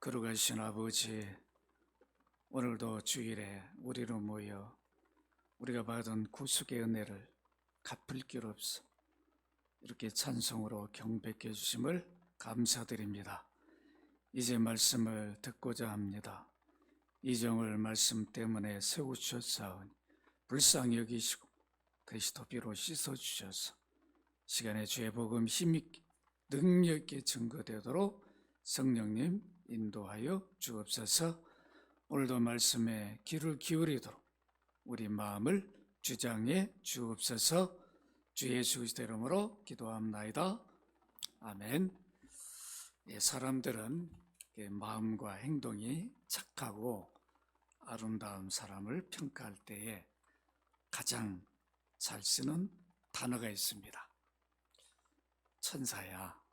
거룩하신 아버지, 오늘도 주일에 우리로 모여 우리가 받은 구속의 은혜를 갚을 길 없어 이렇게 찬송으로 경배해 주심을 감사드립니다. 이제 말씀을 듣고자 합니다. 이정을 말씀 때문에 세우셨사오니 불쌍히 여기시고 그리스도 피로 씻어주셔서 시간의 죄 복음 힘있게 능력있게 증거되도록 성령님 인도하여 주옵소서. 오늘도 말씀에 귀를 기울이도록 우리 마음을 주장해 주옵소서. 주 예수 그리스도 이름으로 기도합나이다. 아멘. 사람들은 마음과 행동이 착하고 아름다운 사람을 평가할 때에 가장 잘 쓰는 단어가 있습니다. 천사야.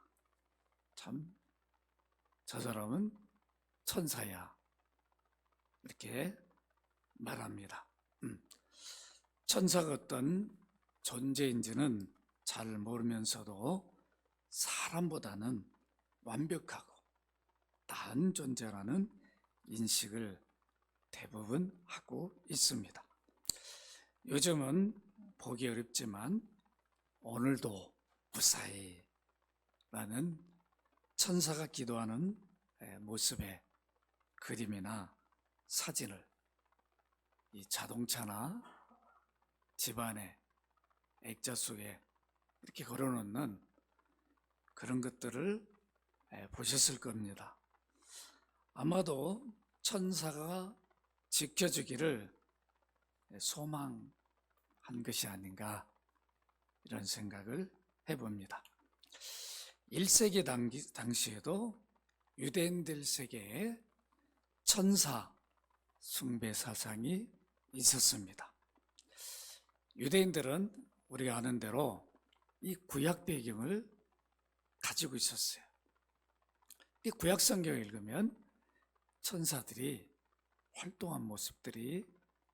참, 저 사람은 천사야. 이렇게 말합니다. 천사가 어떤 존재인지는 잘 모르면서도 사람보다는 완벽하고 나은 존재라는 인식을 대부분 하고 있습니다. 요즘은 보기 어렵지만 오늘도 무사히 라는 천사가 기도하는 모습의 그림이나 사진을 이 자동차나 집안의 액자 속에 이렇게 걸어놓는 그런 것들을 보셨을 겁니다. 아마도 천사가 지켜주기를 소망한 것이 아닌가 이런 생각을 해봅니다. 1세기 당시에도 유대인들 세계에 천사 숭배 사상이 있었습니다. 유대인들은 우리가 아는 대로 이 구약 배경을 가지고 있었어요. 이 구약 성경을 읽으면 천사들이 활동한 모습들이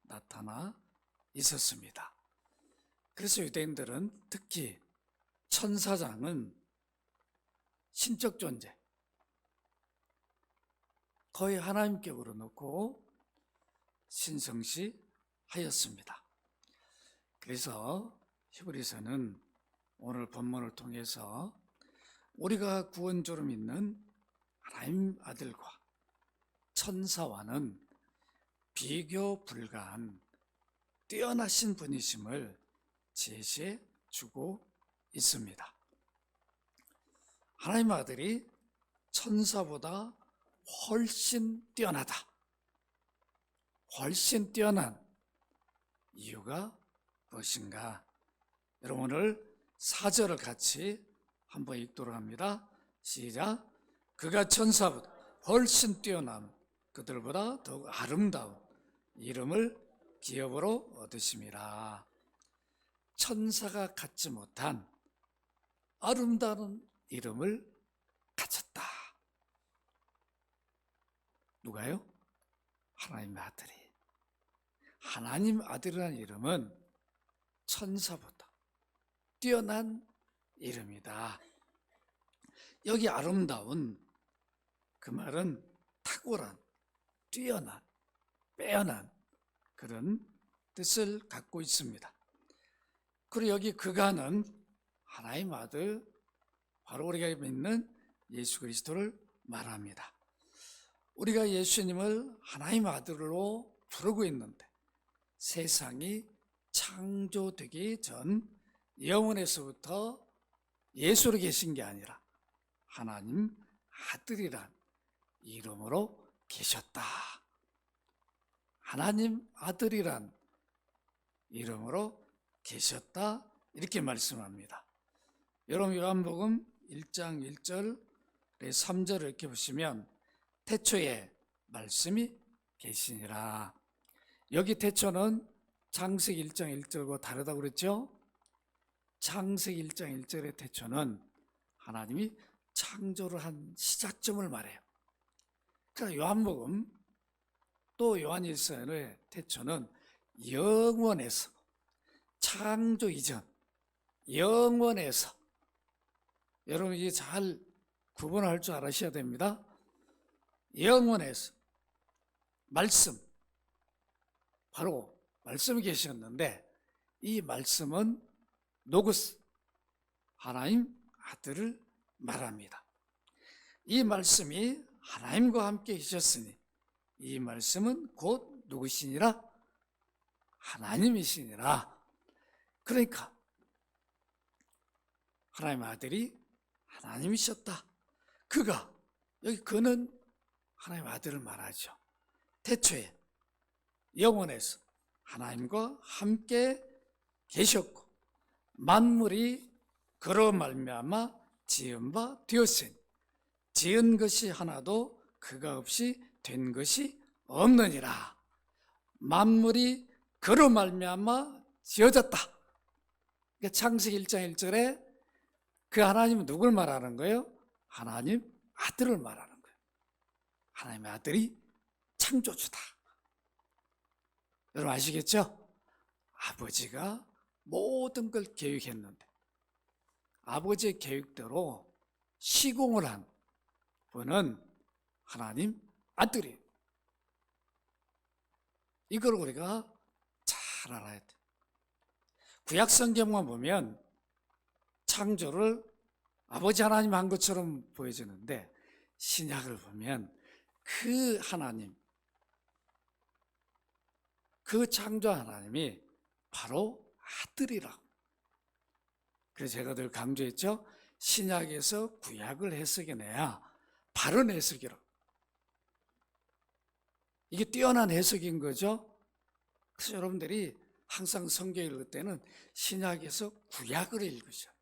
나타나 있었습니다. 그래서 유대인들은 특히 천사장은 신적 존재, 거의 하나님격으로 놓고 신성시 하였습니다. 그래서 히브리서는 오늘 본문을 통해서 우리가 구원주로 믿는 하나님 아들과 천사와는 비교 불가한 뛰어나신 분이심을 제시해 주고 있습니다. 하나님 아들이 천사보다 훨씬 뛰어나다. 훨씬 뛰어난 이유가 무엇인가? 여러분 오늘 4절을 같이 한번 읽도록 합니다. 시작. 그가 천사보다 훨씬 뛰어남 그들보다 더욱 아름다운 이름을 기업으로 얻으심이라. 천사가 갖지 못한 아름다운 이름을 가졌다. 누가요? 하나님 아들이. 하나님 아들이라는 이름은 천사보다 뛰어난 이름이다. 여기 아름다운 그 말은 탁월한, 뛰어난, 빼어난 그런 뜻을 갖고 있습니다. 그리고 여기 그가는 하나님 아들, 바로 우리가 믿는 예수 그리스도를 말합니다. 우리가 예수님을 하나님 아들로 부르고 있는데 세상이 창조되기 전 영원에서부터 예수로 계신 게 아니라 하나님 아들이란 이름으로 계셨다. 하나님 아들이란 이름으로 계셨다. 이렇게 말씀합니다. 여러분 요한복음 1장 1절 3절을 이렇게 보시면 태초에 말씀이 계시니라. 여기 태초는 창세기 1장 1절과 다르다고 그랬죠? 창세기 1장 1절의 태초는 하나님이 창조를 한 시작점을 말해요. 그러니까 요한복음 또 요한일서의 태초는 영원에서, 창조 이전 영원에서, 여러분 이게 잘 구분할 줄 알으셔야 됩니다. 영원에서 말씀, 바로 말씀이 계셨는데 이 말씀은 노고스, 하나님 아들을 말합니다. 이 말씀이 하나님과 함께 계셨으니 이 말씀은 곧 누구시니라? 하나님이시니라. 그러니까 하나님 아들이 하나님이셨다. 그가, 여기 그는 하나님 아들을 말하죠. 태초에 영원에서 하나님과 함께 계셨고 만물이 그로 말미암아 지은 바 되었으니 지은 것이 하나도 그가 없이 된 것이 없느니라. 만물이 그로 말미암아 지어졌다. 그러니까 창세기 1장 1절에 그 하나님은 누굴 말하는 거예요? 하나님 아들을 말하는 거예요. 하나님의 아들이 창조주다. 여러분 아시겠죠? 아버지가 모든 걸 계획했는데 아버지의 계획대로 시공을 한 분은 하나님 아들이에요. 이걸 우리가 잘 알아야 돼. 구약 성경만 보면 창조를 아버지 하나님 한 것처럼 보여지는데 신약을 보면 그 하나님, 그 창조 하나님이 바로 아들이라고. 그래서 제가 늘 강조했죠. 신약에서 구약을 해석해내야 바른 해석이라고. 이게 뛰어난 해석인 거죠. 그래서 여러분들이 항상 성경 읽을 때는 신약에서 구약을 읽으셔요.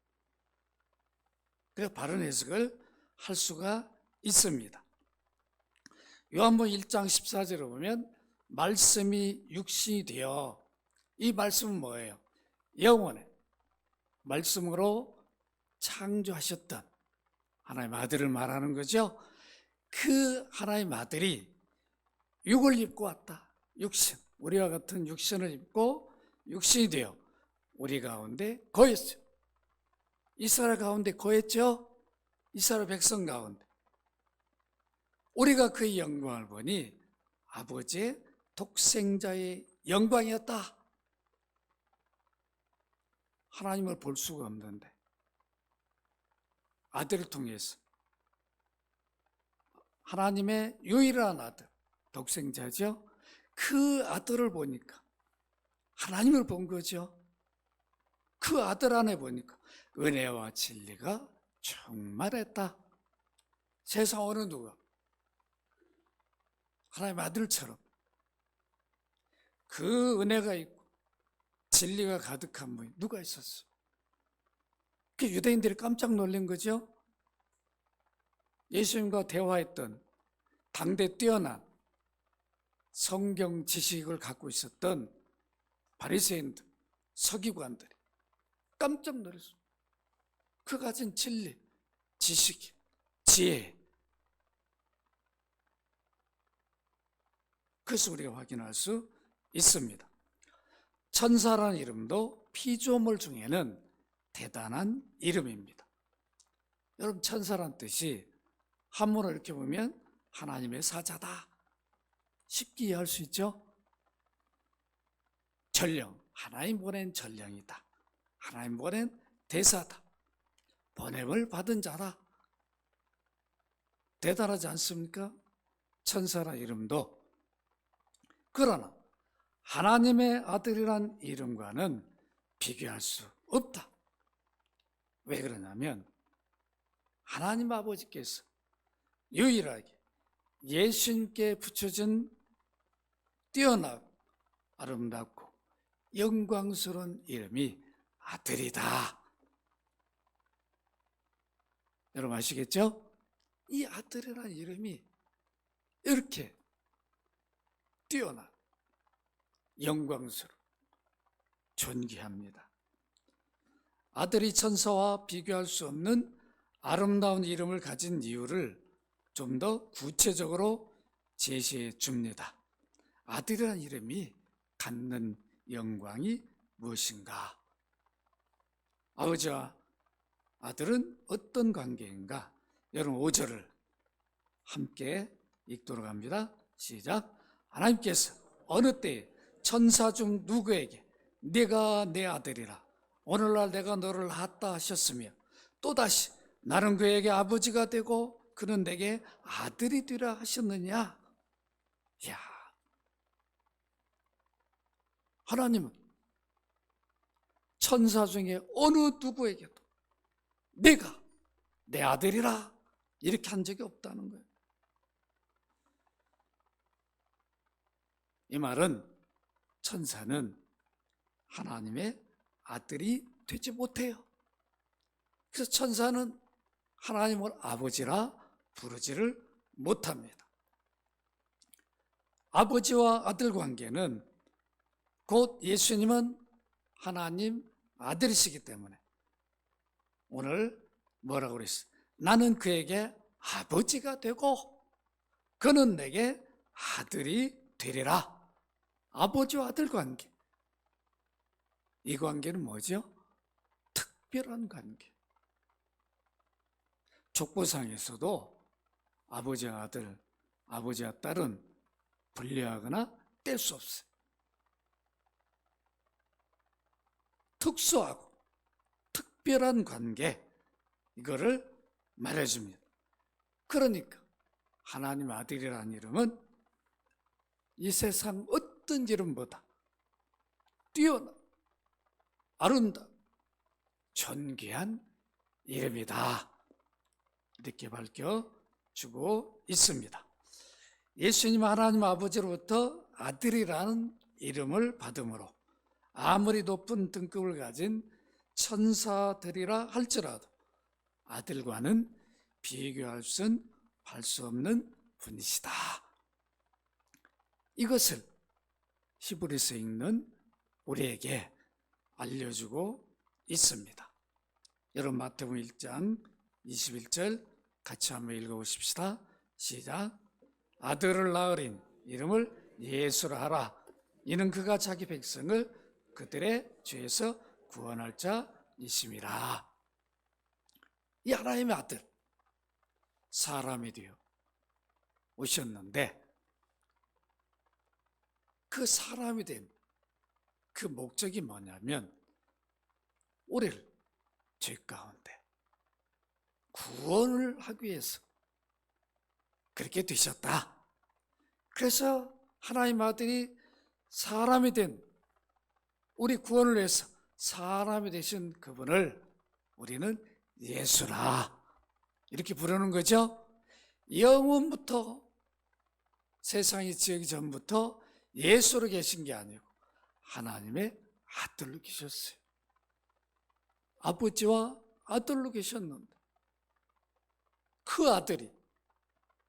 그래서 바른 해석을 할 수가 있습니다. 요한복음 1장 14절에 보면 말씀이 육신이 되어, 이 말씀은 뭐예요? 영원의 말씀으로 창조하셨던 하나님 아들을 말하는 거죠. 그 하나님 아들이 육을 입고 왔다. 육신, 우리와 같은 육신을 입고 육신이 되어 우리 가운데 거했어요. 이스라엘 가운데 거했죠. 이스라엘 백성 가운데. 우리가 그의 영광을 보니 아버지의 독생자의 영광이었다. 하나님을 볼 수가 없는데 아들을 통해서 하나님의 유일한 아들, 독생자죠. 그 아들을 보니까 하나님을 본 거죠. 그 아들 안에 보니까 은혜와 진리가 충만했다. 세상 어느 누가 하나님의 아들처럼 그 은혜가 있고 진리가 가득한 분이 누가 있었어? 그 유대인들이 깜짝 놀란 거죠. 예수님과 대화했던 당대 뛰어난 성경 지식을 갖고 있었던 바리새인들, 서기관들이 깜짝 놀랐어요. 그 가진 진리, 지식, 지혜. 그래서 우리가 확인할 수 있습니다. 천사라는 이름도 피조물 중에는 대단한 이름입니다. 여러분, 천사란 뜻이 한문을 이렇게 보면 하나님의 사자다. 쉽게 이해할 수 있죠? 전령, 하나님 보낸 전령이다. 하나님 보낸 대사다. 보냄을 받은 자다. 대단하지 않습니까? 천사란 이름도. 그러나 하나님의 아들이란 이름과는 비교할 수 없다. 왜 그러냐면 하나님 아버지께서 유일하게 예수님께 붙여준 뛰어나고 아름답고 영광스러운 이름이 아들이다. 여러분 아시겠죠? 이 아들이라는 이름이 이렇게 뛰어나 영광스러워 존귀합니다. 아들이 천사와 비교할 수 없는 아름다운 이름을 가진 이유를 좀 더 구체적으로 제시해 줍니다. 아들이라는 이름이 갖는 영광이 무엇인가? 아버지와 아들은 어떤 관계인가? 여러분 5절을 함께 읽도록 합니다. 시작. 하나님께서 어느 때에 천사 중 누구에게 네가 내 아들이라 오늘날 내가 너를 낳았다 하셨으며 또다시 나는 그에게 아버지가 되고 그는 내게 아들이 되라 하셨느냐. 이야, 하나님은 천사 중에 어느 누구에게도 내가 내 아들이라 이렇게 한 적이 없다는 거예요. 이 말은 천사는 하나님의 아들이 되지 못해요. 그래서 천사는 하나님을 아버지라 부르지를 못합니다. 아버지와 아들 관계는 곧 예수님은 하나님 아들이시기 때문에 오늘 뭐라고 그랬어요? 나는 그에게 아버지가 되고 그는 내게 아들이 되리라. 아버지와 아들 관계. 이 관계는 뭐죠? 특별한 관계. 족보상에서도 아버지와 아들, 아버지와 딸은 분리하거나 뗄 수 없어요. 특수하고 특별한 관계, 이거를 말해줍니다. 그러니까 하나님 아들이라는 이름은 이 세상 어떤 이름보다 뛰어난 아름다운 존귀한 이름이다. 이렇게 밝혀주고 있습니다. 예수님 하나님 아버지로부터 아들이라는 이름을 받음으로 아무리 높은 등급을 가진 천사들이라 할지라도 아들과는 비교할 수 없는 분이시다. 이것을 히브리서에 읽는 우리에게 알려주고 있습니다. 여러분 마태복음 1장 21절 같이 한번 읽어보십시다. 시작. 아들을 낳으린 이름을 예수라 하라. 이는 그가 자기 백성을 그들의 죄에서 구원할 자이심이라. 이 하나님의 아들 사람이 되어 오셨는데 그 사람이 된 그 목적이 뭐냐면 우리를 죄 가운데 구원을 하기 위해서 그렇게 되셨다. 그래서 하나님 아들이 사람이 된 우리 구원을 위해서 사람이 되신 그분을 우리는 예수라 이렇게 부르는 거죠. 영원부터 세상이 지어지기 전부터 예수로 계신 게 아니고 하나님의 아들로 계셨어요. 아버지와 아들로 계셨는데 그 아들이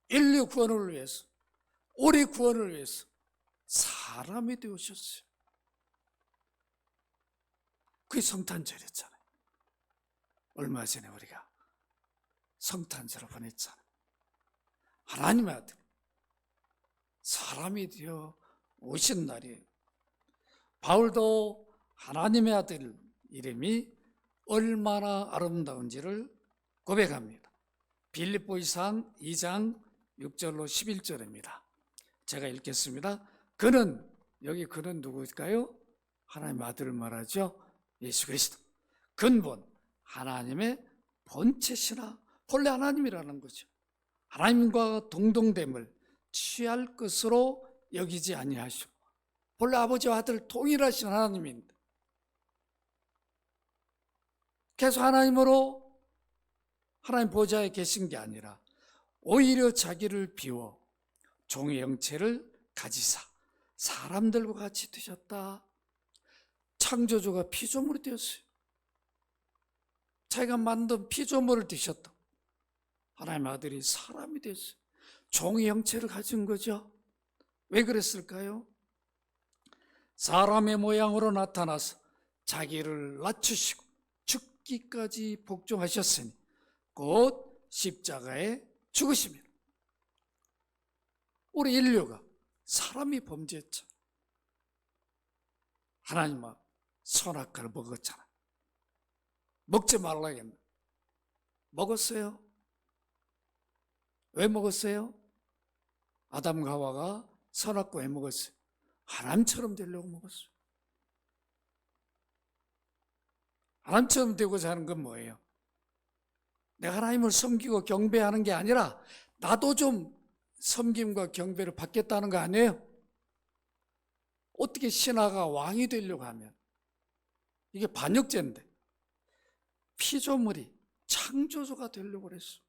인류 구원을 위해서 우리 구원을 위해서 사람이 되오셨어요. 그게 성탄절이었잖아요. 얼마 전에 우리가 성탄절을 보냈잖아요. 하나님의 아들 사람이 되어 오신 날이에요. 바울도 하나님의 아들 이름이 얼마나 아름다운지를 고백합니다. 빌립보이상 2장 6절로 11절입니다. 제가 읽겠습니다. 그는, 여기 그는 누구일까요? 하나님의 아들을 말하죠. 예수 그리스도. 근본 하나님의 본체시나 본래 하나님이라는 거죠. 하나님과 동등됨을 취할 것으로 여기지 아니하시고 본래 아버지와 아들 동일하신 하나님인데 계속 하나님으로 하나님 보좌에 계신 게 아니라 오히려 자기를 비워 종의 형체를 가지사 사람들과 같이 되셨다. 창조주가 피조물이 되었어요. 자기가 만든 피조물을 드셨다. 하나님의 아들이 사람이 됐어요. 종의 형체를 가진 거죠. 왜 그랬을까요? 사람의 모양으로 나타나서 자기를 낮추시고 죽기까지 복종하셨으니 곧 십자가에 죽으십니다. 우리 인류가 사람이 범죄했죠. 하나님은 선악과를 먹었잖아. 먹지 말라 했는데 먹었어요. 왜 먹었어요? 아담과 하와가 선악과 왜 먹었어요? 하나님처럼 되려고 먹었어요. 하나님처럼 되고자 하는 건 뭐예요? 내가 하나님을 섬기고 경배하는 게 아니라 나도 좀 섬김과 경배를 받겠다는 거 아니에요? 어떻게 신하가 왕이 되려고 하면 이게 반역죄인데 피조물이 창조주가 되려고 그랬어.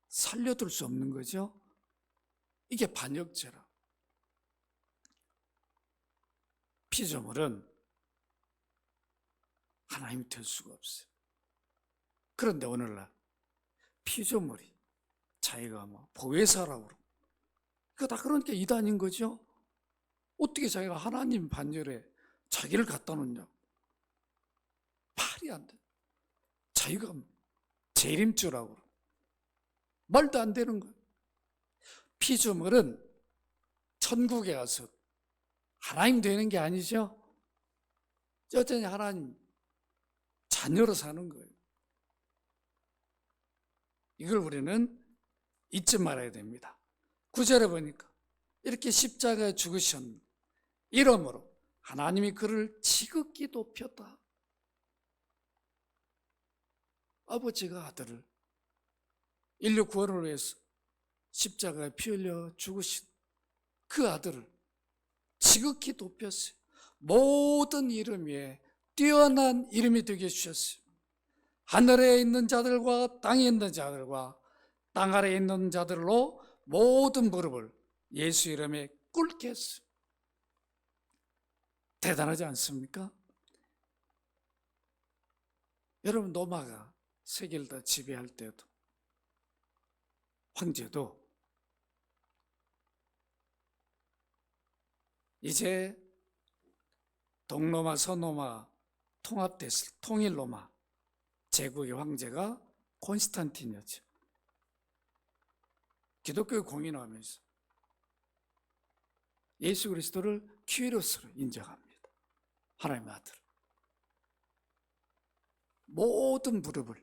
살려둘 수 없는 거죠. 이게 반역죄라. 피조물은 하나님이 될 수가 없어요. 그런데 오늘날 피조물이 자기가 뭐 보혜사라고 그러고 그거 다 그러니까 이단인 거죠. 어떻게 자기가 하나님 반열에 자기를 갖다 놓냐. 말이 안 돼. 자기가 재림주라고 그러고 말도 안 되는 거예요. 피조물은 천국에 가서 하나님 되는 게 아니죠. 여전히 하나님 자녀로 사는 거예요. 이걸 우리는 잊지 말아야 됩니다. 9절에 보니까 이렇게 십자가에 죽으셨는 이러므로 하나님이 그를 지극히 높였다. 아버지가 아들을 인류 구원을 위해서 십자가에 피 흘려 죽으신 그 아들을 지극히 높였어요. 모든 이름 위에 뛰어난 이름이 되게 해주셨어요. 하늘에 있는 자들과 땅에 있는 자들과 땅 아래에 있는 자들로 모든 무릎을 예수 이름에 꿇게 했어요. 대단하지 않습니까? 여러분, 로마가 세계를 다 지배할 때도 황제도 이제 동로마 서로마 통합됐을 통일 로마 제국의 황제가 콘스탄틴이었죠. 기독교에 공인하면서 예수 그리스도를 퀴리오스로 인정합니다. 하나님의 아들. 모든 무릎을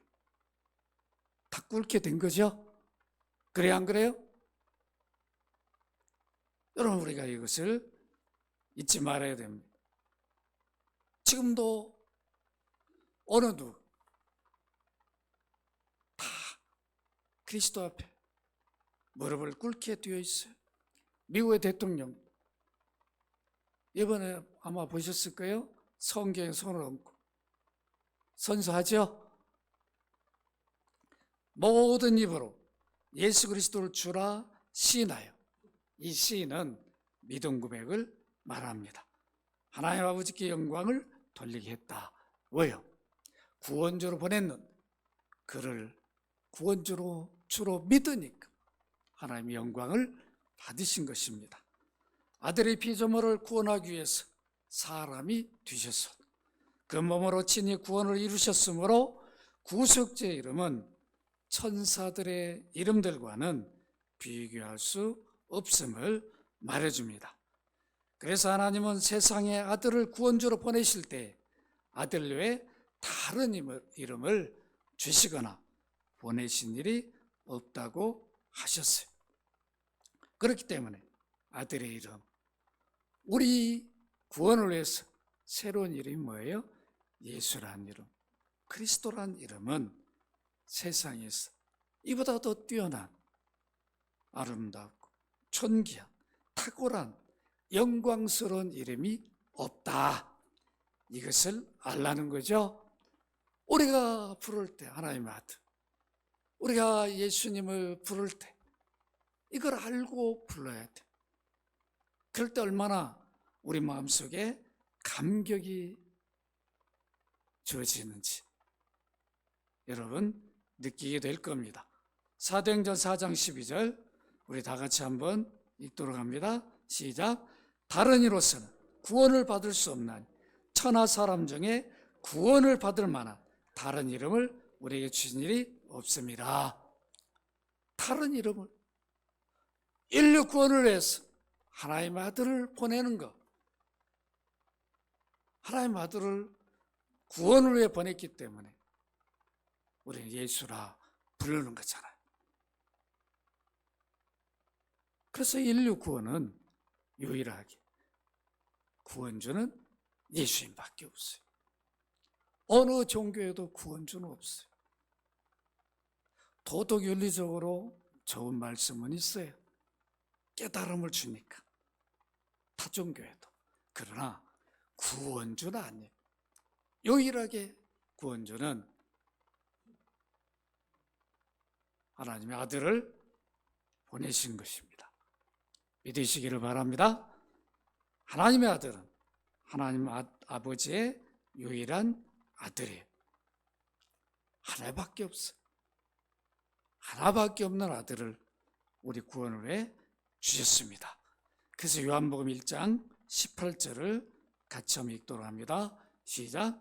다 꿇게 된 거죠. 그래요, 안 그래요? 여러분, 우리가 이것을 잊지 말아야 됩니다. 지금도 어느 누구 다 그리스도 앞에 무릎을 꿇게 되어 있어요. 미국의 대통령 이번에 아마 보셨을 거예요. 성경에 손을 얹고 선서하죠. 모든 입으로 예수 그리스도를 주라 시인하여. 이 시인은 믿음 고백을 말합니다. 하나님 아버지께 영광을 돌리게 했다. 왜요? 구원주로 보냈는 그를 구원주로 주로 믿으니까 하나님의 영광을 받으신 것입니다. 아들의 피조물을 구원하기 위해서 사람이 되셔서 그 몸으로 친히 구원을 이루셨으므로 구속주의 이름은 천사들의 이름들과는 비교할 수 없음을 말해줍니다. 그래서 하나님은 세상에 아들을 구원주로 보내실 때 아들 외에 다른 이름을 주시거나 보내신 일이 없다고 하셨어요. 그렇기 때문에 아들의 이름, 우리 구원을 위해서 새로운 이름이 뭐예요? 예수라는 이름, 그리스도라는 이름은 세상에서 이보다 더 뛰어난 아름답고 존귀한 탁월한 영광스러운 이름이 없다. 이것을 알라는 거죠. 우리가 부를 때 하나님의 아들, 우리가 예수님을 부를 때 이걸 알고 불러야 돼. 그럴 때 얼마나 우리 마음속에 감격이 주어지는지 여러분 느끼게 될 겁니다. 사도행전 4장 12절 우리 다 같이 한번 읽도록 합니다. 시작. 다른 이로서는 구원을 받을 수 없는 천하 사람 중에 구원을 받을 만한 다른 이름을 우리에게 주신 일이 없습니다. 다른 이름을 인류 구원을 위해서 하나님의 아들을 보내는 것, 하나님의 아들을 구원을 위해 보냈기 때문에 우리는 예수라 부르는 거잖아요. 그래서 인류 구원은 유일하게 구원주는 예수님밖에 없어요. 어느 종교에도 구원주는 없어요. 도덕 윤리적으로 좋은 말씀은 있어요. 깨달음을 주니까. 타 종교에도. 그러나 구원주는 아니에요. 유일하게 구원주는 하나님의 아들을 보내신 것입니다. 믿으시기를 바랍니다. 하나님의 아들은 하나님 아버지의 유일한 아들이에요. 하나밖에 없어요. 하나밖에 없는 아들을 우리 구원을 위해 주셨습니다. 그래서 요한복음 1장 18절을 같이 한번 읽도록 합니다. 시작.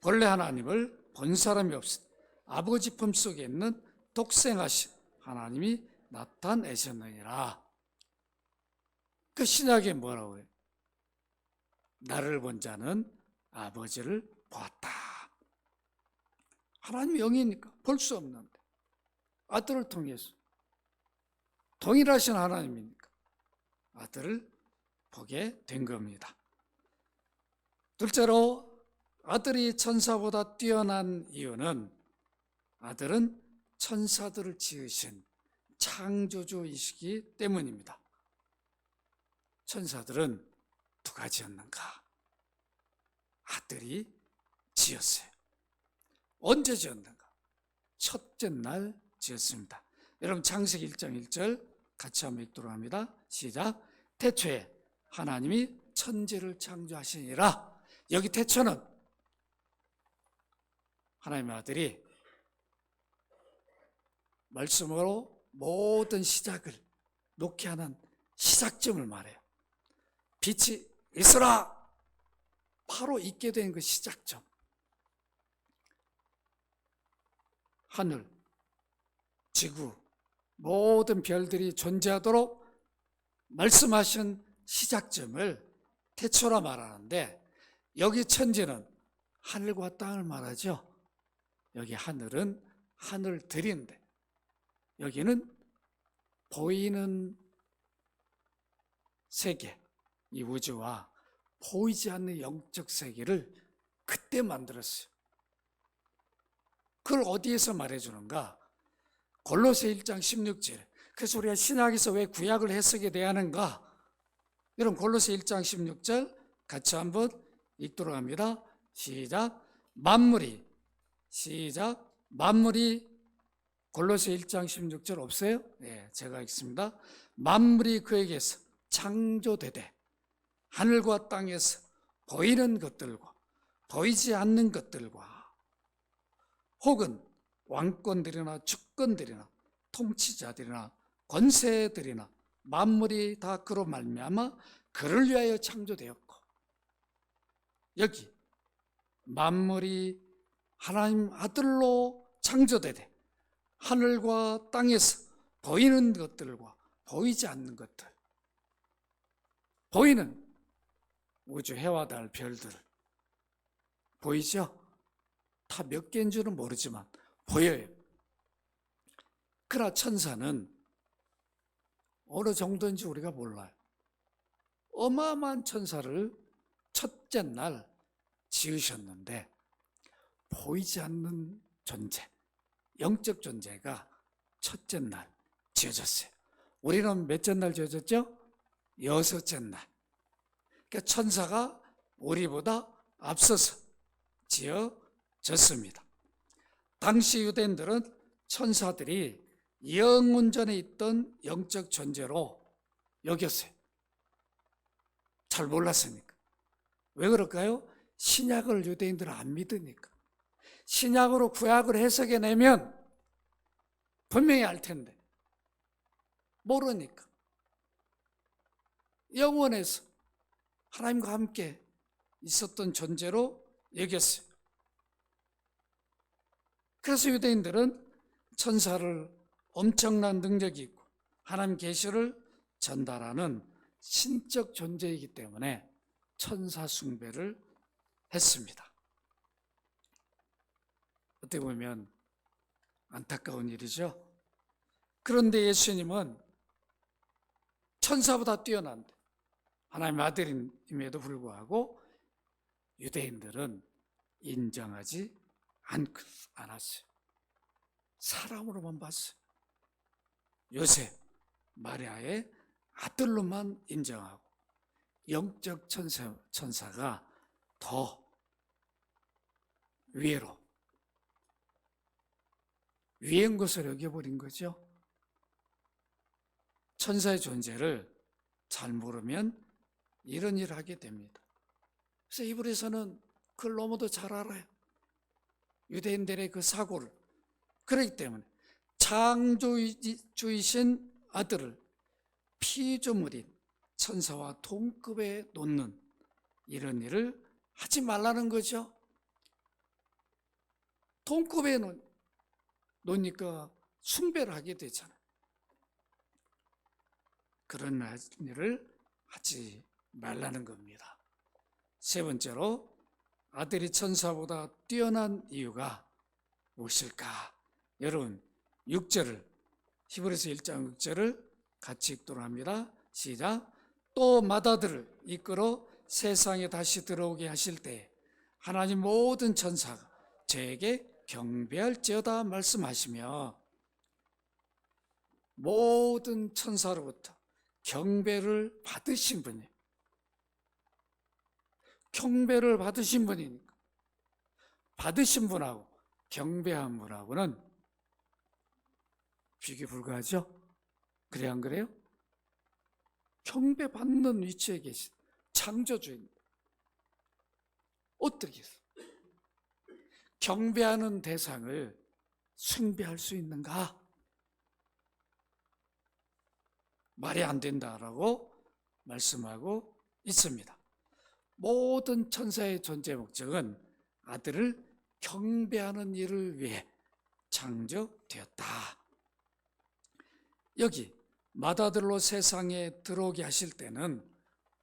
본래 하나님을 본 사람이 없으니 아버지 품속에 있는 독생하신 하나님이 나타내셨느니라. 그 신약에 뭐라고 해요? 나를 본 자는 아버지를 보았다. 하나님이 영이니까 볼 수 없는데 아들을 통해서 동일하신 하나님이니까 아들을 보게 된 겁니다. 둘째로 아들이 천사보다 뛰어난 이유는 아들은 천사들을 지으신 창조주이시기 때문입니다. 천사들은 누가 지었는가? 아들이 지었어요. 언제 지었는가? 첫째 날 지었습니다. 여러분 창세기 1장 1절 같이 한번 읽도록 합니다. 시작. 태초에 하나님이 천지를 창조하시니라. 여기 태초는 하나님의 아들이 말씀으로 모든 시작을 놓게 하는 시작점을 말해요. 빛이 있으라. 바로 있게 된 그 시작점. 하늘, 지구, 모든 별들이 존재하도록 말씀하신 시작점을 태초라 말하는데, 여기 천지는 하늘과 땅을 말하죠. 여기 하늘은 하늘들인데 여기는 보이는 세계, 이 우주와 보이지 않는 영적 세계를 그때 만들었어요. 그걸 어디에서 말해주는가? 골로새 1장 16절. 그래서 우리가 신약에서 왜 구약을 해석해야 되는가? 여러분 골로새 1장 16절 같이 한번 읽도록 합니다. 시작. 만물이 시작. 만물이 골로새 1장 16절 없어요? 네, 제가 읽습니다. 만물이 그에게서 창조되되 하늘과 땅에서 보이는 것들과 보이지 않는 것들과 혹은 왕권들이나 주권들이나 통치자들이나 권세들이나 만물이 다 그로 말미암아 그를 위하여 창조되었고, 여기 만물이 하나님 아들로 창조되되 하늘과 땅에서 보이는 것들과 보이지 않는 것들, 보이는 우주 해와 달 별들 보이죠? 다 몇 개인 줄은 모르지만 보여요. 그러나 천사는 어느 정도인지 우리가 몰라요. 어마어마한 천사를 첫째 날 지으셨는데 보이지 않는 존재, 영적 존재가 첫째 날 지어졌어요. 우리는 몇째 날 지어졌죠? 여섯째 날. 그러니까 천사가 우리보다 앞서서 지어졌습니다. 당시 유대인들은 천사들이 영원 전에 있던 영적 존재로 여겼어요. 잘 몰랐으니까. 왜 그럴까요? 신약을 유대인들은 안 믿으니까. 신약으로 구약을 해석해내면 분명히 알 텐데 모르니까. 영원에서 하나님과 함께 있었던 존재로 여겼어요. 그래서 유대인들은 천사를 엄청난 능력이 있고 하나님 계시를 전달하는 신적 존재이기 때문에 천사 숭배를 했습니다. 어떻게 보면 안타까운 일이죠. 그런데 예수님은 천사보다 뛰어난데 하나님의 아들임에도 불구하고 유대인들은 인정하지 않았어요. 사람으로만 봤어요. 요셉, 마리아의 아들로만 인정하고 영적 천사가 더 위에로 위인 것을 여겨버린 거죠. 천사의 존재를 잘 모르면 이런 일을 하게 됩니다. 그래서 이불에서는 그걸 너무도 잘 알아요. 유대인들의 그 사고를. 그렇기 때문에 창조주이신 아들을 피조물인 천사와 동급에 놓는 이런 일을 하지 말라는 거죠. 동급에 놓으니까 숭배를 하게 되잖아요. 그런 일을 하지 말라는 겁니다. 세 번째로 아들이 천사보다 뛰어난 이유가 무엇일까? 여러분 6절을 히브리서 1장 6절을 같이 읽도록 합니다. 시작. 또 맏아들을 이끌어 세상에 다시 들어오게 하실 때 하나님 모든 천사가 저에게 경배할지어다 말씀하시며 모든 천사로부터 경배를 받으신 분이에요. 경배를 받으신 분이니까 받으신 분하고 경배한 분하고는 비교 불가하죠? 그래 안 그래요? 경배받는 위치에 계신 창조주인 어떻게 해서 경배하는 대상을 숭배할 수 있는가? 말이 안 된다라고 말씀하고 있습니다. 모든 천사의 존재 목적은 아들을 경배하는 일을 위해 창조되었다. 여기 맏아들로 세상에 들어오게 하실 때는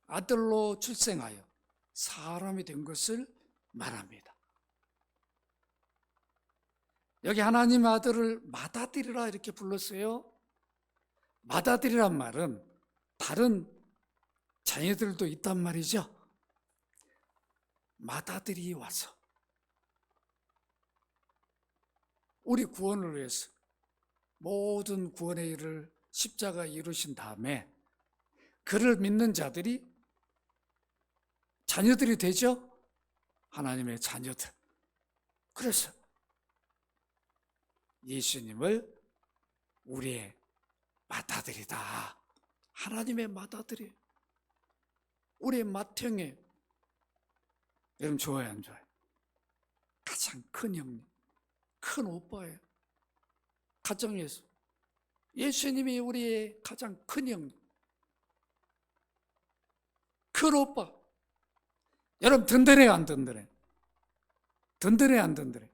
아들로 출생하여 사람이 된 것을 말합니다. 여기 하나님 아들을 맏아들이라 이렇게 불렀어요. 맏아들이란 말은 다른 자녀들도 있단 말이죠. 맏아들이 와서 우리 구원을 위해서 모든 구원의 일을 십자가에 이루신 다음에 그를 믿는 자들이 자녀들이 되죠. 하나님의 자녀들. 그래서 예수님을 우리의 맏아들이다. 하나님의 맏아들이에요. 우리의 맏형이에요. 여러분 좋아요 안 좋아요? 가장 큰 형님, 큰 오빠예요. 가정에서 예수님이 우리의 가장 큰 형님, 큰 오빠. 여러분 든든해요 안 든든해? 든든해 안 든든해?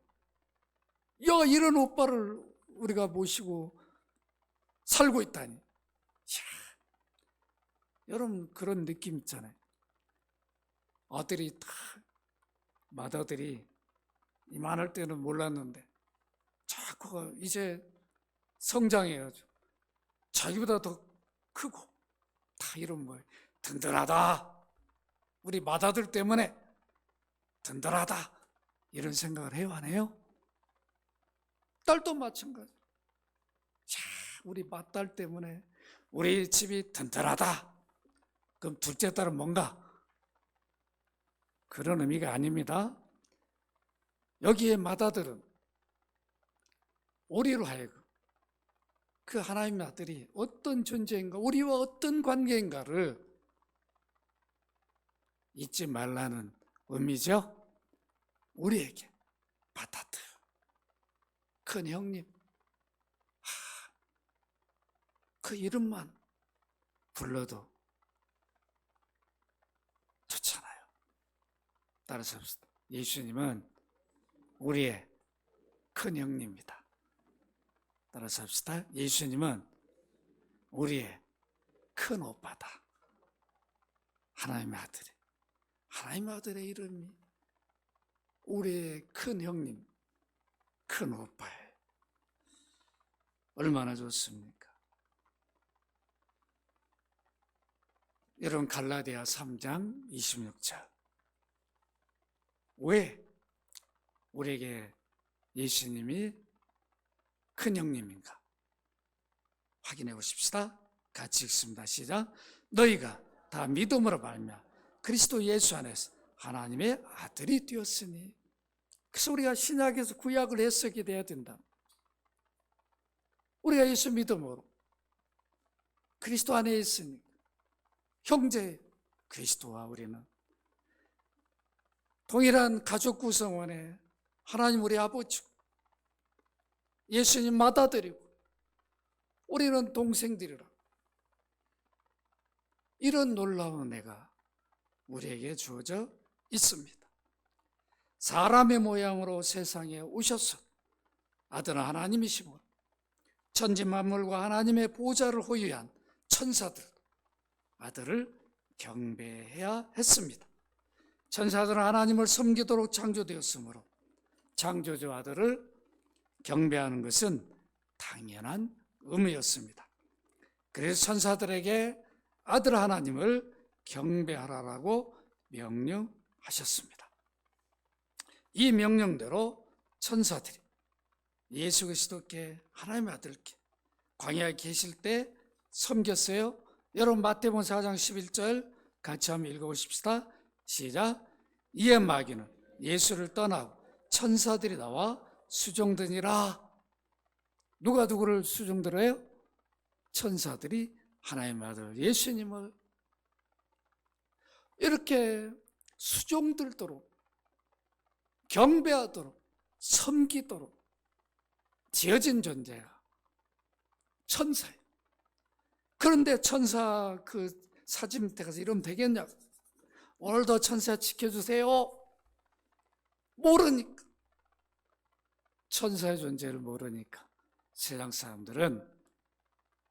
야, 이런 오빠를 우리가 모시고 살고 있다니. 이야, 여러분 그런 느낌 있잖아요. 아들이 다 맏아들이 이만할 때는 몰랐는데 자꾸 이제 성장해가지고 자기보다 더 크고 다 이런 거예요. 든든하다. 우리 맏아들 때문에 든든하다. 이런 생각을 해요 안 해요? 딸도 마찬가지. 자, 우리 맏딸 때문에 우리 집이 든든하다. 그럼 둘째 딸은 뭔가? 그런 의미가 아닙니다. 여기에 맏아들은 우리로 하여금 그 하나님의 아들이 어떤 존재인가, 우리와 어떤 관계인가를 잊지 말라는 의미죠. 우리에게 맏아들, 큰 형님, 그 이름만 불러도 좋잖아요. 따라서 합시다. 예수님은 우리의 큰 형님입니다. 따라서 합시다. 예수님은 우리의 큰 오빠다. 하나님의 아들이. 하나님의 아들의 이름이 우리의 큰 형님, 큰 오빠예요. 얼마나 좋습니까? 여러분, 갈라디아 3장 26절. 왜 우리에게 예수님이 큰 형님인가 확인해 보십시다. 같이 읽습니다. 시작. 너희가 다 믿음으로 말미암아 그리스도 예수 안에서 하나님의 아들이 되었으니. 그래서 우리가 신약에서 구약을 해석이 돼야 된다. 우리가 예수 믿음으로 그리스도 안에 있으니 형제 그리스도와 우리는 동일한 가족 구성원에 하나님 우리 아버지 예수님 맏아들이고 우리는 동생들이라. 이런 놀라운 은혜가 우리에게 주어져 있습니다. 사람의 모양으로 세상에 오셔서 아들은 하나님이시므로 천지만물과 하나님의 보좌를 호유한 천사들 아들을 경배해야 했습니다. 천사들은 하나님을 섬기도록 창조되었으므로 창조주 아들을 경배하는 것은 당연한 의무였습니다. 그래서 천사들에게 아들 하나님을 경배하라라고 명령하셨습니다. 이 명령대로 천사들이 예수 그리스도께 하나님의 아들께 광야에 계실 때 섬겼어요. 여러분, 마태복음 4장 11절 같이 한번 읽어보십시다. 시작. 이에 마귀는 예수를 떠나고 천사들이 나와 수종드니라. 누가 누구를 수종들어요? 천사들이 하나님의 아들 예수님을 이렇게 수종들도록 경배하도록 섬기도록 지어진 존재가 천사예요. 그런데 천사 그 사진 밑에 가서 이러면 되겠냐고. 오늘도 천사 지켜주세요. 모르니까. 천사의 존재를 모르니까 세상 사람들은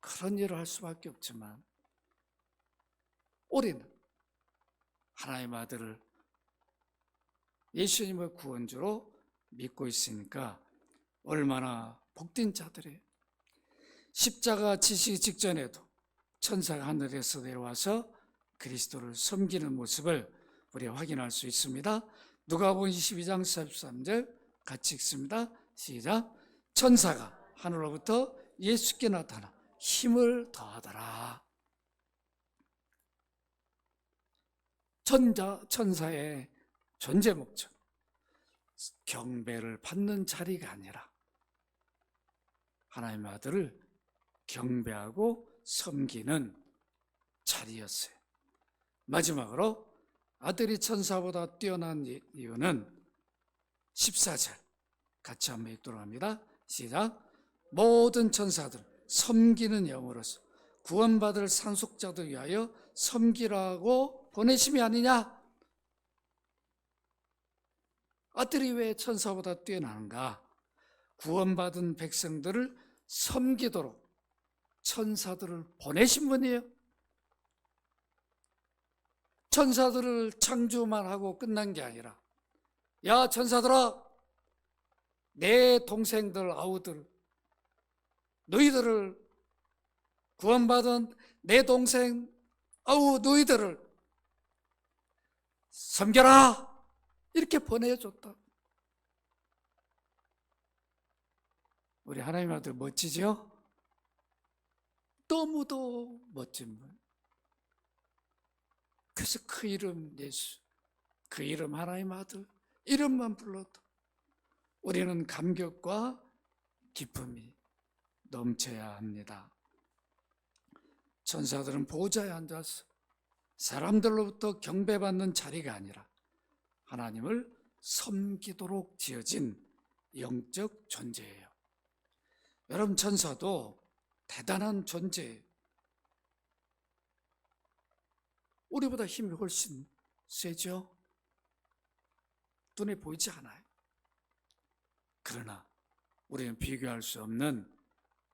그런 일을 할 수밖에 없지만 우리는 하나님의 아들을 예수님의 구원주로 믿고 있으니까 얼마나 복된 자들이에요. 십자가 지시기 직전에도 천사가 하늘에서 내려와서 그리스도를 섬기는 모습을 우리가 확인할 수 있습니다. 누가복음 22장 43절 같이 읽습니다. 시작. 천사가 하늘로부터 예수께 나타나 힘을 더하더라. 천사의 존재 목적, 경배를 받는 자리가 아니라 하나님의 아들을 경배하고 섬기는 자리였어요. 마지막으로 아들이 천사보다 뛰어난 이유는 14절 같이 한번 읽도록 합니다. 시작. 모든 천사들 섬기는 영으로서 구원받을 상속자들 위하여 섬기라고 보내심이 아니냐. 아들이 왜 천사보다 뛰어나는가? 구원받은 백성들을 섬기도록 천사들을 보내신 분이에요. 천사들을 창조만 하고 끝난 게 아니라, 야 천사들아, 내 동생들 아우들, 너희들을 구원받은 내 동생 아우 너희들을 섬겨라, 이렇게 보내줬다. 우리 하나님의 아들 멋지죠? 너무도 멋진 분. 그래서 그 이름 예수, 그 이름 하나님의 아들, 이름만 불러도 우리는 감격과 기쁨이 넘쳐야 합니다. 천사들은 보좌에 앉아서 사람들로부터 경배받는 자리가 아니라 하나님을 섬기도록 지어진 영적 존재예요. 여러분, 천사도 대단한 존재예요. 우리보다 힘이 훨씬 세죠? 눈에 보이지 않아요. 그러나 우리는 비교할 수 없는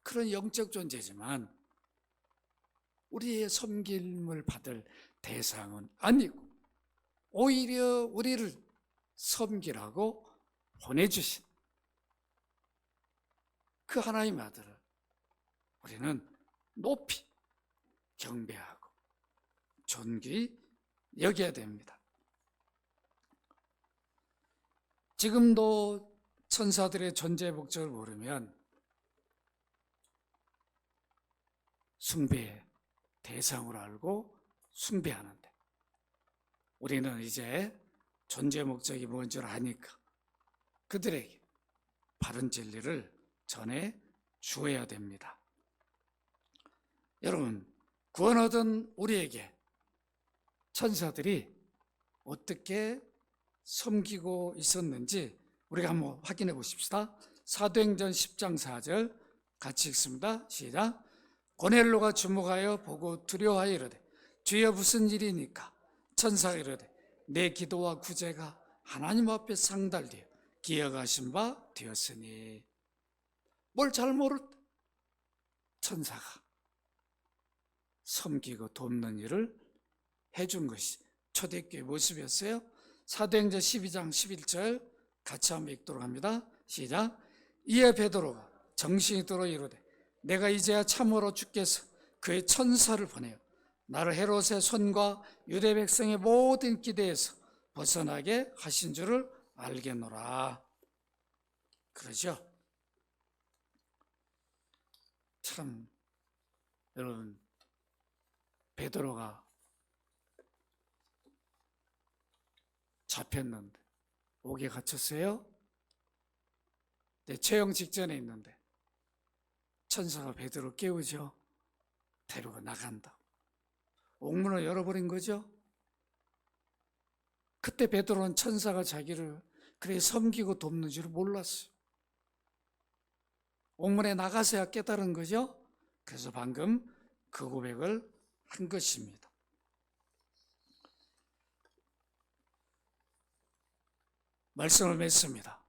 그런 영적 존재지만 우리의 섬김을 받을 대상은 아니고 오히려 우리를 섬기라고 보내주신 그 하나님의 아들을 우리는 높이 경배하고 존귀 여겨야 됩니다. 지금도 천사들의 존재 목적을 모르면 숭배의 대상으로 알고 숭배하는데, 우리는 이제 존재 목적이 뭔 줄 아니까 그들에게 바른 진리를 전해 주어야 됩니다. 여러분, 구원 얻은 우리에게 천사들이 어떻게 섬기고 있었는지 우리가 한번 확인해 보십시다. 사도행전 10장 4절 같이 읽습니다. 시작. 고넬로가 주목하여 보고 두려워하여 이르되 주여 무슨 일이니까? 천사가 이르되 내 기도와 구제가 하나님 앞에 상달되어 기억하신 바 되었으니. 뭘 잘 모를 때 천사가 섬기고 돕는 일을 해준 것이 초대교회 모습이었어요. 사도행전 12장 11절 같이 한번 읽도록 합니다. 시작. 이에 베드로가 정신이 들어 이르되 내가 이제야 참으로 주께서 그의 천사를 보내어 나를 헤롯의 손과 유대 백성의 모든 기대에서 벗어나게 하신 줄을 알겠노라. 그러죠? 참, 여러분, 베드로가 잡혔는데 옥에 갇혔어요. 내 처형 직전에 있는데 천사가 베드로 깨우죠. 데리고 나간다. 옥문을 열어버린 거죠. 그때 베드로는 천사가 자기를 그래 섬기고 돕는 줄 몰랐어요. 옥문에 나가서야 깨달은 거죠. 그래서 방금 그 고백을 한 것입니다. 말씀을 맺습니다.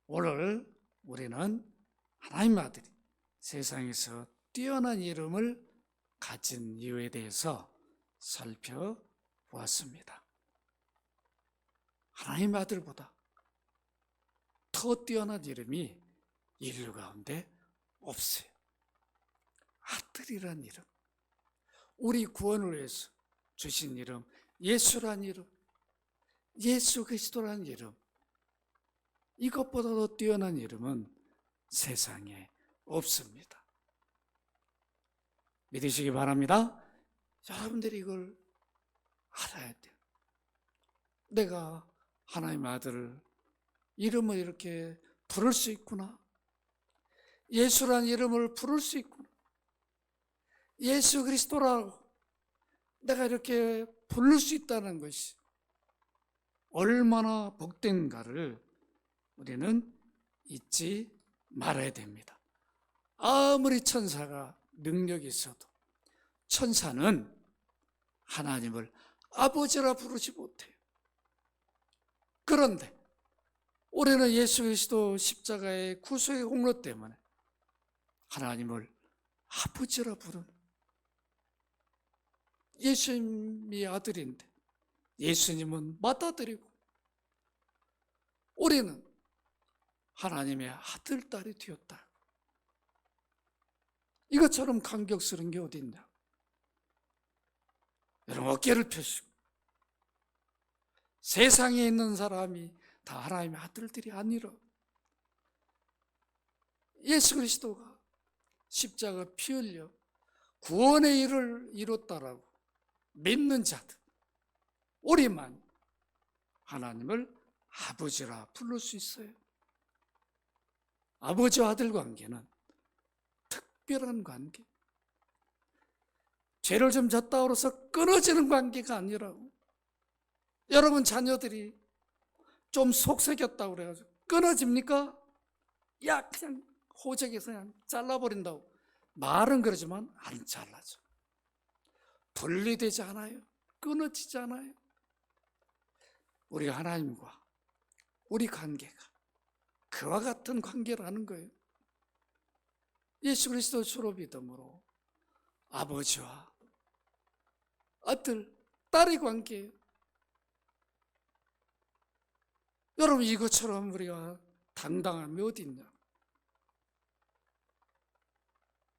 오늘 우리는 하나님 아들이 세상에서 뛰어난 이름을 가진 이유에 대해서 살펴보았습니다. 하나님 아들보다 더 뛰어난 이름이 인류 가운데 없어요. 아들이란 이름, 우리 구원을 위해서 주신 이름, 예수란 이름, 예수 그리스도란 이름, 이것보다 더 뛰어난 이름은 세상에 없습니다. 믿으시기 바랍니다. 여러분들이 이걸 알아야 돼요. 내가 하나님 아들을 이름을 이렇게 부를 수 있구나. 예수란 이름을 부를 수 있구나. 예수 그리스도라고 내가 이렇게 부를 수 있다는 것이 얼마나 복된가를 우리는 잊지 말아야 됩니다. 아무리 천사가 능력이 있어도 천사는 하나님을 아버지라 부르지 못해요. 그런데 우리는 예수 그리스도 십자가의 구속의 공로 때문에 하나님을 아버지라 부르는, 예수님이 아들인데 예수님은 맏아들이고 우리는 하나님의 아들, 딸이 되었다. 이것처럼 감격스러운 게 어디 있냐? 여러분, 어깨를 펴시고 세상에 있는 사람이 다 하나님의 아들들이 아니라 예수 그리스도가 십자가 피 흘려 구원의 일을 이뤘다라고 믿는 자들, 우리만 하나님을 아버지라 부를 수 있어요. 아버지와 아들 관계는 특별한 관계, 죄를 좀 졌다 그래서 끊어지는 관계가 아니라고. 여러분 자녀들이 좀 속색였다고 그래가지고 끊어집니까? 야, 그냥 호적에서 그냥 잘라버린다고 말은 그러지만 안 잘라져. 분리되지 않아요. 끊어지지 않아요. 우리가 하나님과 우리 관계가 그와 같은 관계라는 거예요. 예수 그리스도 주로 믿음으로 아버지와 아들, 딸의 관계예요. 여러분, 이것처럼 우리가 당당함이 어디 있냐?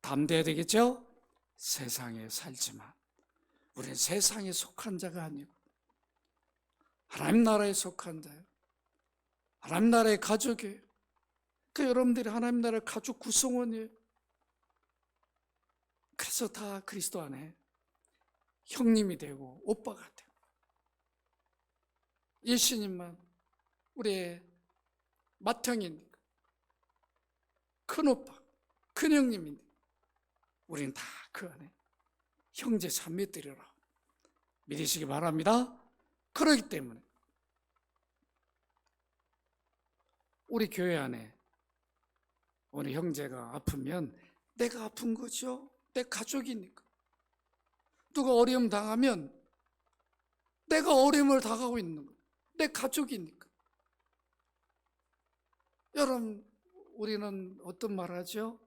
담대해야 되겠죠? 세상에 살지만 우리는 세상에 속한 자가 아니고 하나님 나라에 속한 자예요. 하나님 나라의 가족이에요. 그러니까 여러분들이 하나님 나라의 가족 구성원이에요. 그래서 다 그리스도 안에 형님이 되고 오빠가 되고, 예수님만 우리의 맏형이니까, 큰오빠, 큰형님이니까 우리는 다 그 안에 형제 자매들이라 믿으시기 바랍니다. 그렇기 때문에 우리 교회 안에 우리 형제가 아프면 내가 아픈 거죠. 내 가족이니까. 누가 어려움 당하면 내가 어려움을 당하고 있는 거예요. 내 가족이니까. 여러분, 우리는 어떤 말 하죠?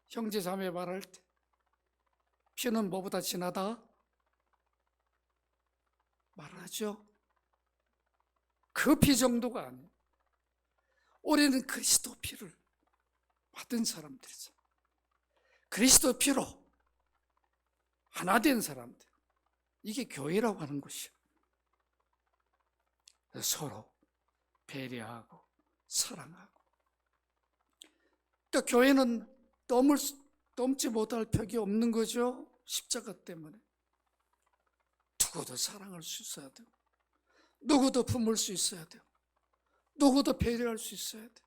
형제 자매 말할 때 피는 뭐보다 진하다 말하죠. 그 피 정도가 아니에요. 우리는 그리스도 피를 받은 사람들이죠. 그리스도 피로 하나 된 사람들. 이게 교회라고 하는 것이에요. 서로 배려하고 사랑하고. 그러니까 교회는 넘지 못할 벽이 없는 거죠. 십자가 때문에. 누구도 사랑할 수 있어야 돼요. 누구도 품을 수 있어야 돼요. 누구도 배려할 수 있어야 돼요.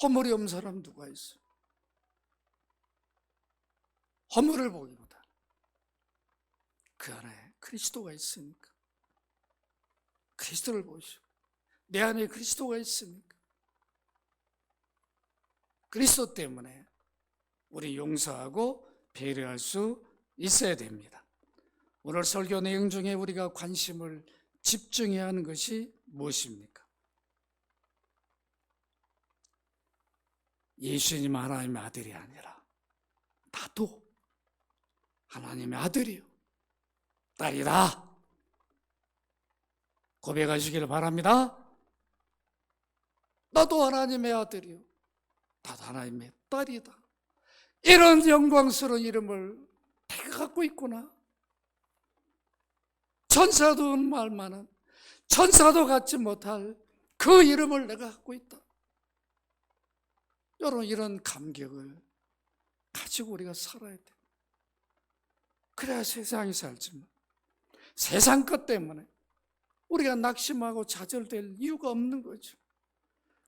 허물이 없는 사람 누가 있어요? 허물을 보기보다 그 안에 그리스도가 있으니까. 그리스도를 보시고 내 안에 그리스도가 있으니까. 그리스도 때문에 우리 용서하고 배려할 수 있어야 됩니다. 오늘 설교 내용 중에 우리가 관심을 집중해야 하는 것이 무엇입니까? 예수님 하나님의 아들이 아니라 나도 하나님의 아들이요, 딸이다 고백하시기를 바랍니다. 나도 하나님의 아들이요, 나도 하나님의 딸이다. 이런 영광스러운 이름을 내가 갖고 있구나. 천사도 말만한, 천사도 갖지 못할 그 이름을 내가 갖고 있다. 여러분, 이런 감격을 가지고 우리가 살아야 돼. 그래야 세상이 살지만 세상 것 때문에 우리가 낙심하고 좌절될 이유가 없는 거죠.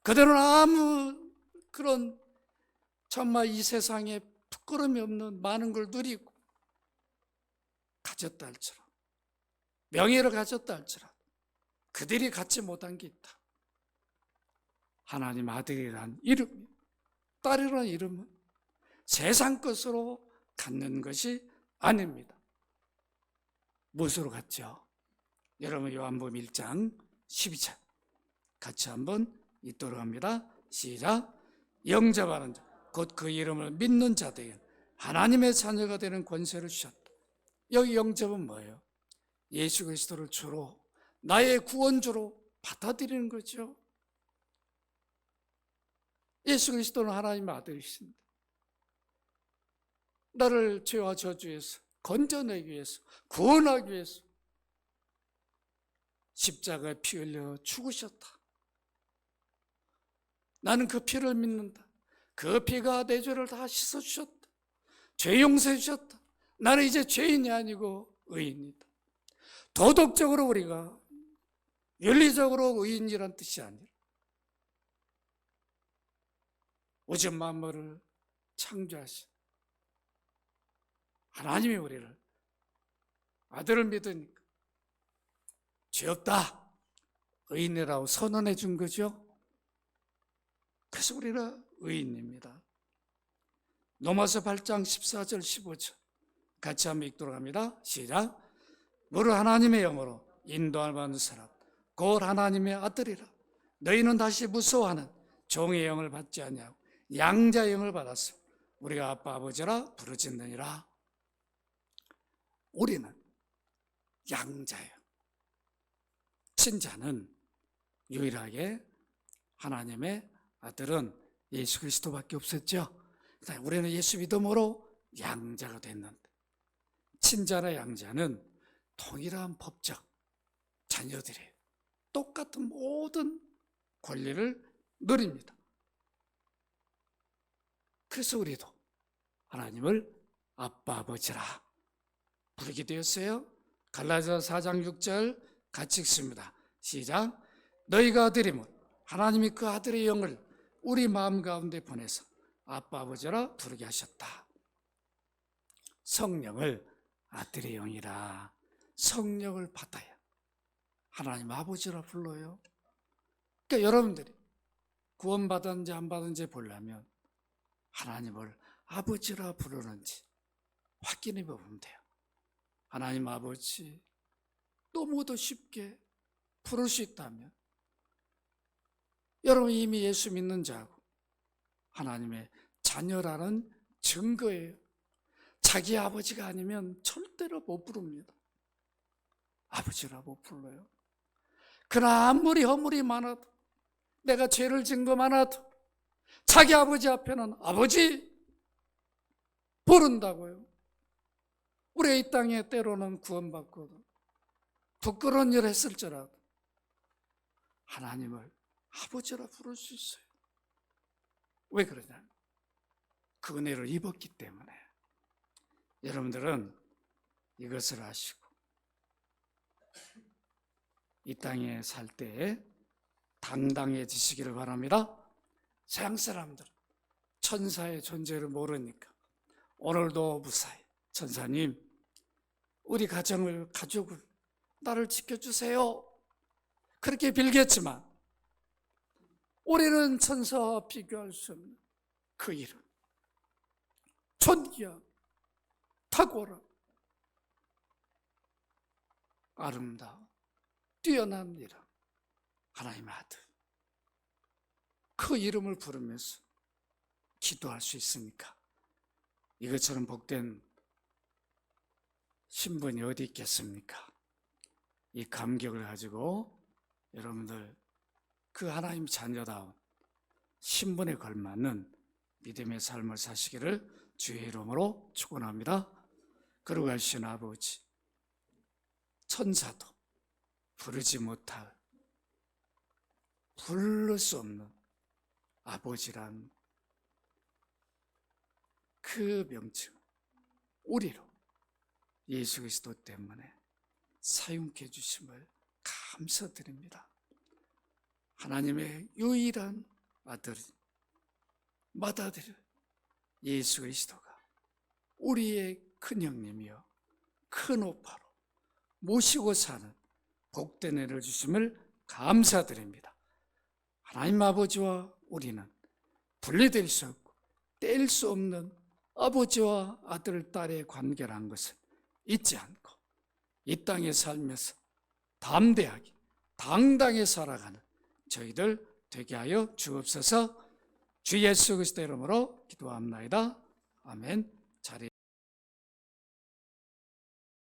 그들은 아무 그런 정말 이 세상에 부끄러움이 없는 많은 걸 누리고 가졌다 할지라도, 명예를 가졌다 할지라도 그들이 갖지 못한 게 있다. 하나님 아들이란 이름, 딸이라는 이름은 세상 것으로 갖는 것이 아닙니다. 무엇으로 갖죠? 여러분, 요한복음 1장 12절 같이 한번 읽도록 합니다. 시작. 영접하는 자, 곧 그 이름을 믿는 자들에게 하나님의 자녀가 되는 권세를 주셨다. 여기 영접은 뭐예요? 예수 그리스도를 주로, 나의 구원주로 받아들이는 거죠. 예수 그리스도는 하나님의 아들이신데 나를 죄와 저주에서 건져내기 위해서, 구원하기 위해서 십자가에 피 흘려 죽으셨다. 나는 그 피를 믿는다. 그 피가 내 죄를 다 씻어주셨다. 죄 용서해 주셨다. 나는 이제 죄인이 아니고 의인이다. 도덕적으로 우리가, 윤리적으로 의인이란 뜻이 아니라 오직 만물을 창조하신 하나님이 우리를 아들을 믿으니까 죄 없다, 의인이라고 선언해 준 거죠. 그래서 우리는 의인입니다. 로마서 8장 14절 15절 같이 한번 읽도록 합니다. 시작. 무릇 하나님의 영으로 인도함을 받는 사람 곧 하나님의 아들이라. 너희는 다시 무서워하는 종의 영을 받지 아니하고 양자의 영을 받았어. 우리가 아빠 아버지라 부르짖느니라. 우리는 양자예요. 친자는 유일하게 하나님의 아들은 예수 그리스도밖에 없었죠. 우리는 예수 믿음으로 양자가 됐는데, 친자나 양자는 동일한 법적 자녀들이에요. 똑같은 모든 권리를 누립니다. 그래서 우리도 하나님을 아빠 아버지라 부르게 되었어요. 갈라디아서 4장 6절 같이 읽습니다. 시작. 너희가 드리면 하나님이 그 아들의 영을 우리 마음 가운데 보내서 아빠 아버지라 부르게 하셨다. 성령을 아들의 영이라, 성령을 받아야 하나님 아버지라 불러요. 그러니까 여러분들이 구원받았는지 안 받았는지 보려면 하나님을 아버지라 부르는지 확인해 보면 돼요. 하나님 아버지 너무도 쉽게 부를 수 있다면 여러분 이미 예수 믿는 자고 하나님의 자녀라는 증거예요. 자기 아버지가 아니면 절대로 못 부릅니다. 아버지라 못 불러요. 그러나 아무리 허물이 많아도 내가 죄를 지은 거 많아도 자기 아버지 앞에는 아버지 부른다고요. 우리가 이 땅에 때로는 구원받고도 부끄러운 일을 했을지라도 하나님을 아버지라 부를 수 있어요. 왜 그러냐? 그 은혜를 입었기 때문에. 여러분들은 이것을 아시고 이 땅에 살 때에 당당해지시기를 바랍니다. 세상 사람들은 천사의 존재를 모르니까 오늘도 무사히 천사님 우리 가정을 가족을 나를 지켜주세요 그렇게 빌겠지만 우리는 천사와 비교할 수 없는 그 이름 존귀한 탁월한 아름다운 뛰어난 이름 하나님의 아들 그 이름을 부르면서 기도할 수 있으니까 이것처럼 복된 신분이 어디 있겠습니까? 이 감격을 가지고 여러분들 그 하나님 자녀다운 신분에 걸맞는 믿음의 삶을 사시기를 주의 이름으로 축원합니다. 그러고 하신 아버지 천사도 부르지 못할 부를 수 없는 아버지란 그 명칭 우리로 예수 그리스도 때문에 사용해 주심을 감사드립니다. 하나님의 유일한 아들 맏아들 예수 그리스도가 우리의 큰 형님이요 큰 오빠로 모시고 사는 복된 은혜를 주심을 감사드립니다. 하나님 아버지와 우리는 분리될 수 없고 뗄 수 없는 아버지와 아들, 딸의 관계라는 것을 잊지 않고 이 땅에 살면서 담대하게 당당히 살아가는 저희들 되게 하여 주옵소서. 주 예수 그리스도 이름으로 기도합나이다. 아멘.